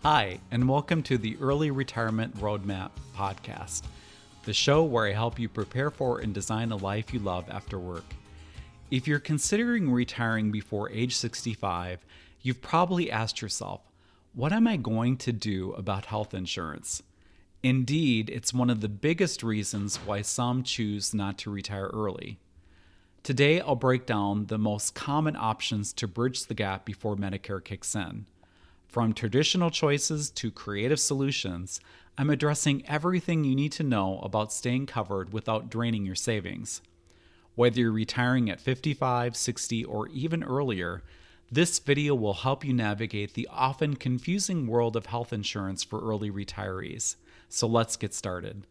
Hi, and welcome to the Early Retirement Roadmap podcast, the show where I help you prepare for and design a life you love after work. If you're considering retiring before age 65, you've probably asked yourself, what am I going to do about health insurance? Indeed, it's one of the biggest reasons why some choose not to retire early. Today, I'll break down the most common options to bridge the gap before Medicare kicks in. From traditional choices to creative solutions, I'm addressing everything you need to know about staying covered without draining your savings. Whether you're retiring at 55, 60, or even earlier, this video will help you navigate the often confusing world of health insurance for early retirees. So let's get started.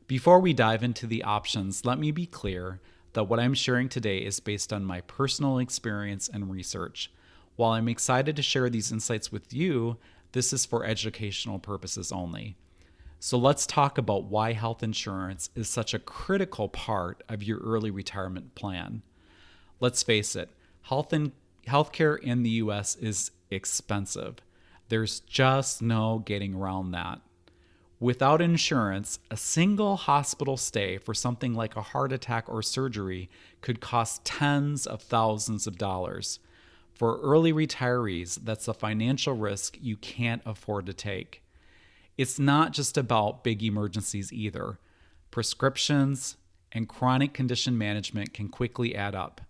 Before we dive into the options, let me be clear that what I'm sharing today is based on my personal experience and research. While I'm excited to share these insights with you, this is for educational purposes only. So let's talk about why health insurance is such a critical part of your early retirement plan. Let's face it, healthcare in the US is expensive. There's just no getting around that. Without insurance, a single hospital stay for something like a heart attack or surgery could cost tens of thousands of dollars. For early retirees, that's a financial risk you can't afford to take. It's not just about big emergencies either. Prescriptions and chronic condition management can quickly add up.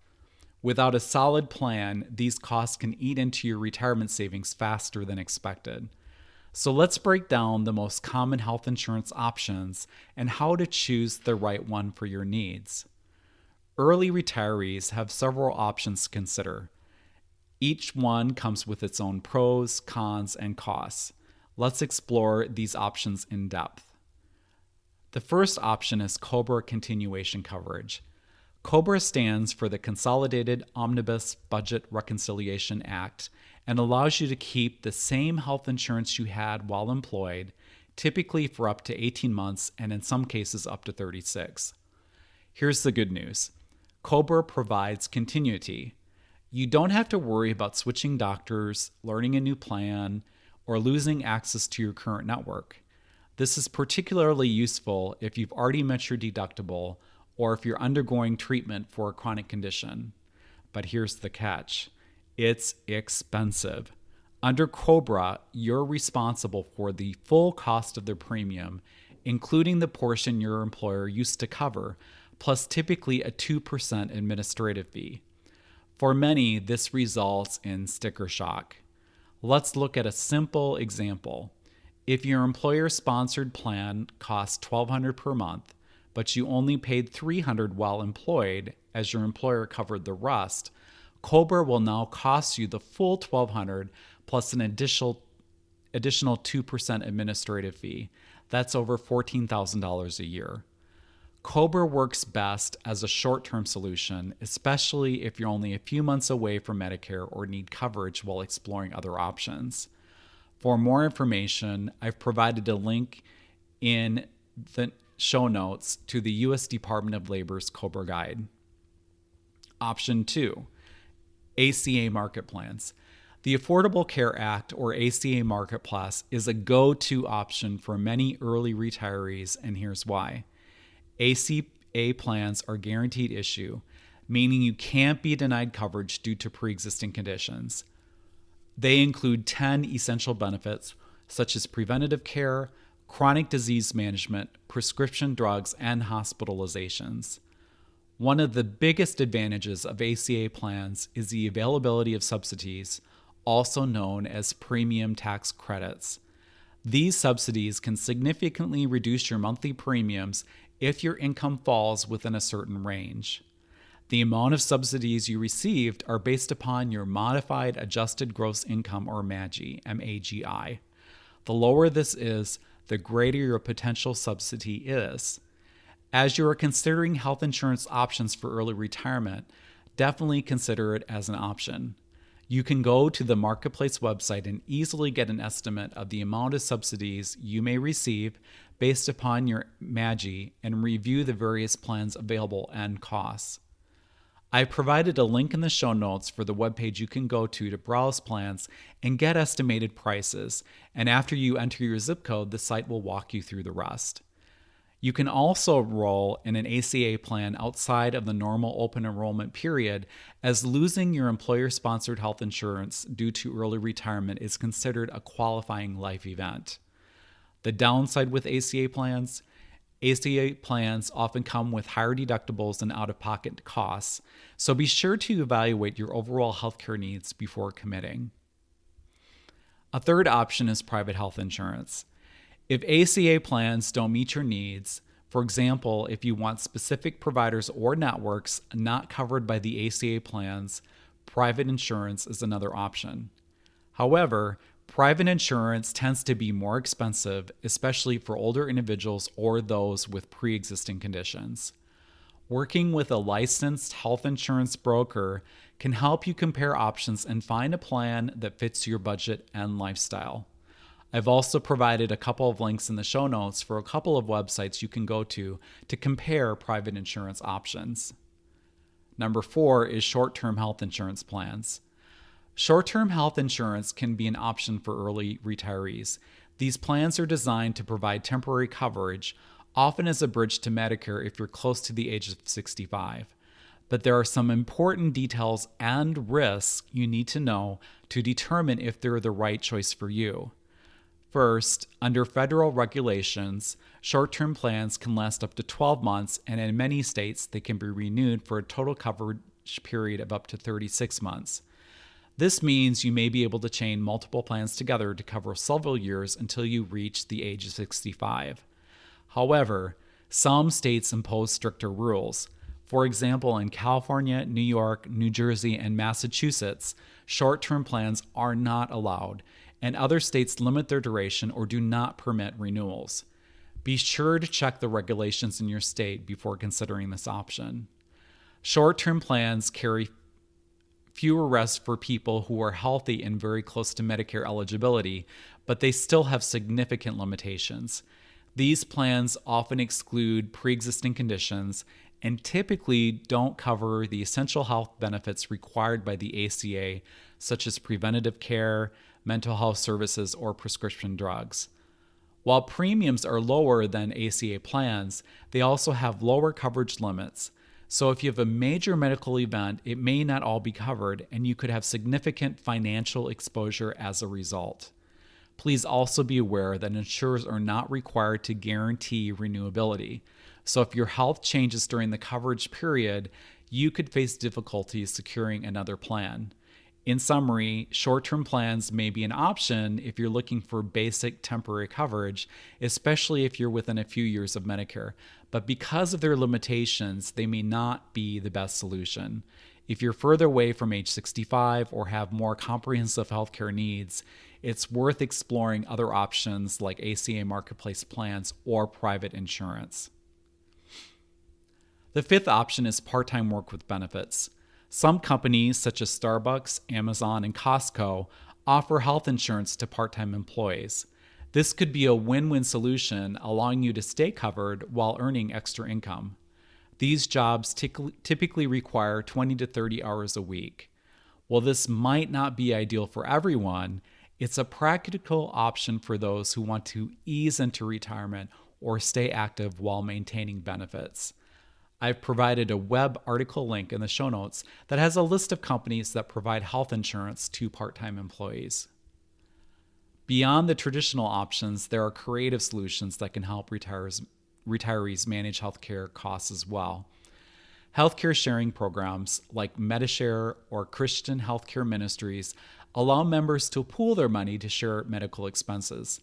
Without a solid plan, these costs can eat into your retirement savings faster than expected. So let's break down the most common health insurance options and how to choose the right one for your needs. Early retirees have several options to consider. Each one comes with its own pros, cons, and costs. Let's explore these options in depth. The first option is COBRA continuation coverage. COBRA stands for the Consolidated Omnibus Budget Reconciliation Act and allows you to keep the same health insurance you had while employed, typically for up to 18 months and in some cases up to 36. Here's the good news. COBRA provides continuity. You don't have to worry about switching doctors, learning a new plan, or losing access to your current network. This is particularly useful if you've already met your deductible or if you're undergoing treatment for a chronic condition. But here's the catch. It's expensive. Under COBRA, you're responsible for the full cost of the premium, including the portion your employer used to cover, plus typically a 2% administrative fee. For many, this results in sticker shock. Let's look at a simple example. If your employer-sponsored plan costs $1,200 per month, but you only paid $300 while employed, as your employer covered the rest, COBRA will now cost you the full $1,200 plus an additional 2% administrative fee. That's over $14,000 a year. COBRA works best as a short-term solution, especially if you're only a few months away from Medicare or need coverage while exploring other options. For more information, I've provided a link in the show notes to the U.S. Department of Labor's COBRA Guide. Option 2, ACA Market Plans. The Affordable Care Act, or ACA Marketplace, is a go-to option for many early retirees, and here's why. ACA plans are guaranteed issue, meaning you can't be denied coverage due to pre-existing conditions. They include 10 essential benefits, such as preventative care, chronic disease management, prescription drugs, and hospitalizations. One of the biggest advantages of ACA plans is the availability of subsidies, also known as premium tax credits. These subsidies can significantly reduce your monthly premiums if your income falls within a certain range. The amount of subsidies you received are based upon your modified adjusted gross income, or MAGI, M-A-G-I. The lower this is, the greater your potential subsidy is. As you are considering health insurance options for early retirement, definitely consider it as an option. You can go to the Marketplace website and easily get an estimate of the amount of subsidies you may receive based upon your MAGI and review the various plans available and costs. I've provided a link in the show notes for the webpage you can go to browse plans and get estimated prices, and after you enter your zip code, the site will walk you through the rest. You can also enroll in an ACA plan outside of the normal open enrollment period, as losing your employer-sponsored health insurance due to early retirement is considered a qualifying life event. The downside with ACA plans often come with higher deductibles and out-of-pocket costs, so be sure to evaluate your overall healthcare needs before committing. A third option is private health insurance. If ACA plans don't meet your needs, for example, if you want specific providers or networks not covered by the ACA plans, private insurance is another option. However, private insurance tends to be more expensive, especially for older individuals or those with pre-existing conditions. Working with a licensed health insurance broker can help you compare options and find a plan that fits your budget and lifestyle. I've also provided a couple of links in the show notes for a couple of websites you can go to compare private insurance options. Number 4 is short-term health insurance plans. Short-term health insurance can be an option for early retirees. These plans are designed to provide temporary coverage, often as a bridge to Medicare if you're close to the age of 65. But there are some important details and risks you need to know to determine if they're the right choice for you. First, under federal regulations, short-term plans can last up to 12 months, and in many states, they can be renewed for a total coverage period of up to 36 months. This means you may be able to chain multiple plans together to cover several years until you reach the age of 65. However, some states impose stricter rules. For example, in California, New York, New Jersey, and Massachusetts, short-term plans are not allowed, and other states limit their duration or do not permit renewals. Be sure to check the regulations in your state before considering this option. Short-term plans carry fewer risks for people who are healthy and very close to Medicare eligibility, but they still have significant limitations. These plans often exclude pre-existing conditions and typically don't cover the essential health benefits required by the ACA, such as preventative care, mental health services, or prescription drugs. While premiums are lower than ACA plans, they also have lower coverage limits. So if you have a major medical event, it may not all be covered, and you could have significant financial exposure as a result. Please also be aware that insurers are not required to guarantee renewability. So if your health changes during the coverage period, you could face difficulties securing another plan. In summary, short-term plans may be an option if you're looking for basic temporary coverage, especially if you're within a few years of Medicare. But because of their limitations, they may not be the best solution. If you're further away from age 65 or have more comprehensive healthcare needs, it's worth exploring other options like ACA Marketplace Plans or private insurance. The fifth option is part-time work with benefits. Some companies, such as Starbucks, Amazon, and Costco, offer health insurance to part-time employees. This could be a win-win solution, allowing you to stay covered while earning extra income. These jobs typically require 20 to 30 hours a week. While this might not be ideal for everyone, it's a practical option for those who want to ease into retirement or stay active while maintaining benefits. I've provided a web article link in the show notes that has a list of companies that provide health insurance to part-time employees. Beyond the traditional options, there are creative solutions that can help retirees manage healthcare costs as well. Healthcare sharing programs like Medishare or Christian Healthcare Ministries allow members to pool their money to share medical expenses.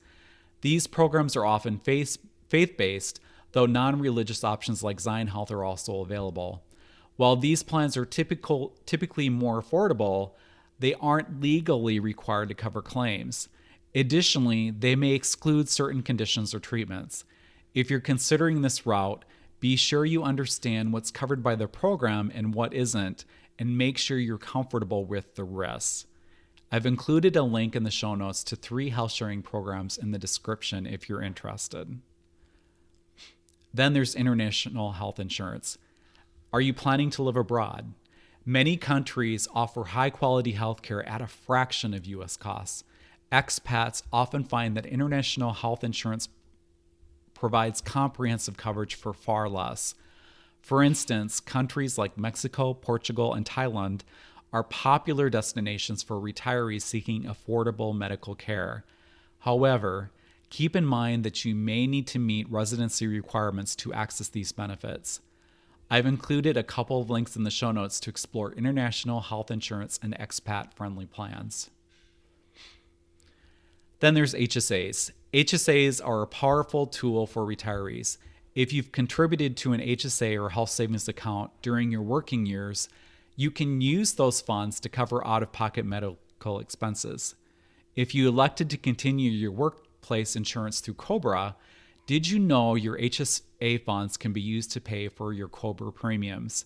These programs are often faith-based, though non-religious options like Zion Health are also available. While these plans are typically more affordable, they aren't legally required to cover claims. Additionally, they may exclude certain conditions or treatments. If you're considering this route, be sure you understand what's covered by the program and what isn't, and make sure you're comfortable with the risks. I've included a link in the show notes to 3 health sharing programs in the description if you're interested. Then there's international health insurance. Are you planning to live abroad? Many countries offer high-quality healthcare at a fraction of U.S. costs. Expats often find that international health insurance provides comprehensive coverage for far less. For instance, countries like Mexico, Portugal, and Thailand are popular destinations for retirees seeking affordable medical care. However, keep in mind that you may need to meet residency requirements to access these benefits. I've included a couple of links in the show notes to explore international health insurance and expat-friendly plans. Then there's HSAs. HSAs are a powerful tool for retirees. If you've contributed to an HSA or health savings account during your working years, you can use those funds to cover out-of-pocket medical expenses. If you elected to continue your workplace insurance through COBRA, did you know your HSA funds can be used to pay for your COBRA premiums?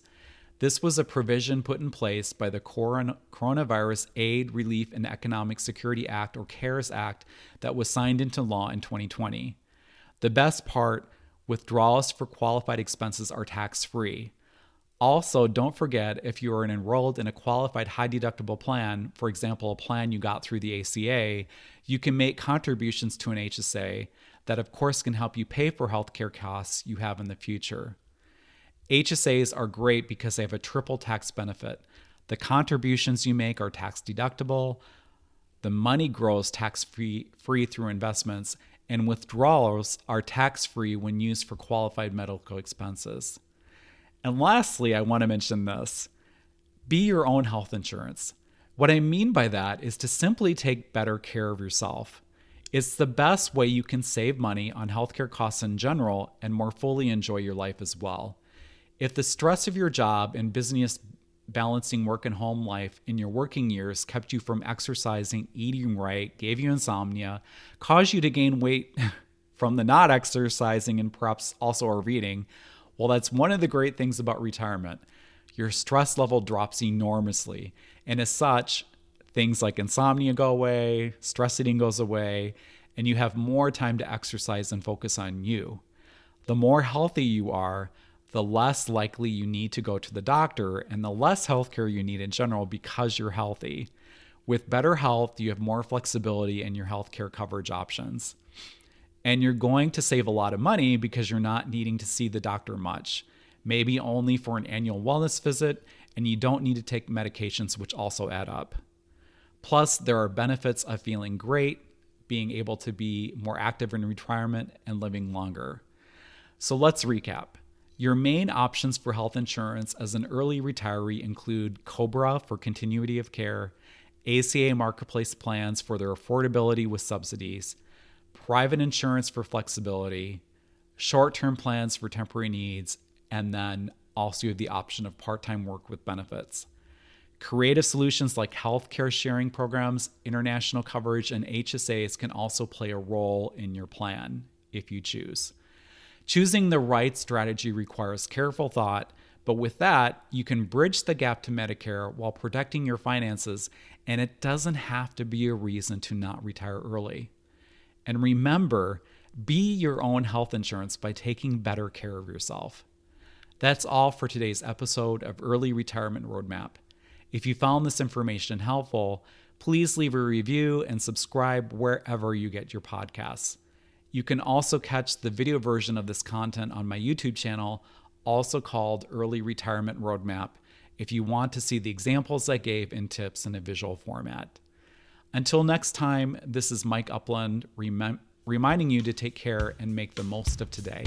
This was a provision put in place by the Coronavirus Aid, Relief, and Economic Security Act, or CARES Act, that was signed into law in 2020. The best part, withdrawals for qualified expenses are tax-free. Also, don't forget, if you are enrolled in a qualified high-deductible plan, for example, a plan you got through the ACA, you can make contributions to an HSA that, of course, can help you pay for healthcare costs you have in the future. HSAs are great because they have a triple tax benefit. The contributions you make are tax deductible, the money grows tax-free through investments, and withdrawals are tax-free when used for qualified medical expenses. And lastly, I want to mention this. Be your own health insurance. What I mean by that is to simply take better care of yourself. It's the best way you can save money on healthcare costs in general and more fully enjoy your life as well. If the stress of your job and business balancing work and home life in your working years kept you from exercising, eating right, gave you insomnia, caused you to gain weight from the not exercising and perhaps also overeating, well, that's one of the great things about retirement. Your stress level drops enormously. And as such, things like insomnia go away, stress eating goes away, and you have more time to exercise and focus on you. The more healthy you are, the less likely you need to go to the doctor and the less healthcare you need in general because you're healthy. With better health, you have more flexibility in your healthcare coverage options. And you're going to save a lot of money because you're not needing to see the doctor much, maybe only for an annual wellness visit, and you don't need to take medications, which also add up. Plus, there are benefits of feeling great, being able to be more active in retirement, and living longer. So let's recap. Your main options for health insurance as an early retiree include COBRA for continuity of care, ACA Marketplace Plans for their affordability with subsidies, private insurance for flexibility, short-term plans for temporary needs, and then also you have the option of part-time work with benefits. Creative solutions like healthcare sharing programs, international coverage, and HSAs can also play a role in your plan if you choose. Choosing the right strategy requires careful thought, but with that, you can bridge the gap to Medicare while protecting your finances, and it doesn't have to be a reason to not retire early. And remember, be your own health insurance by taking better care of yourself. That's all for today's episode of Early Retirement Roadmap. If you found this information helpful, please leave a review and subscribe wherever you get your podcasts. You can also catch the video version of this content on my YouTube channel, also called Early Retirement Roadmap, if you want to see the examples I gave in tips in a visual format. Until next time, this is Mike Upland reminding you to take care and make the most of today.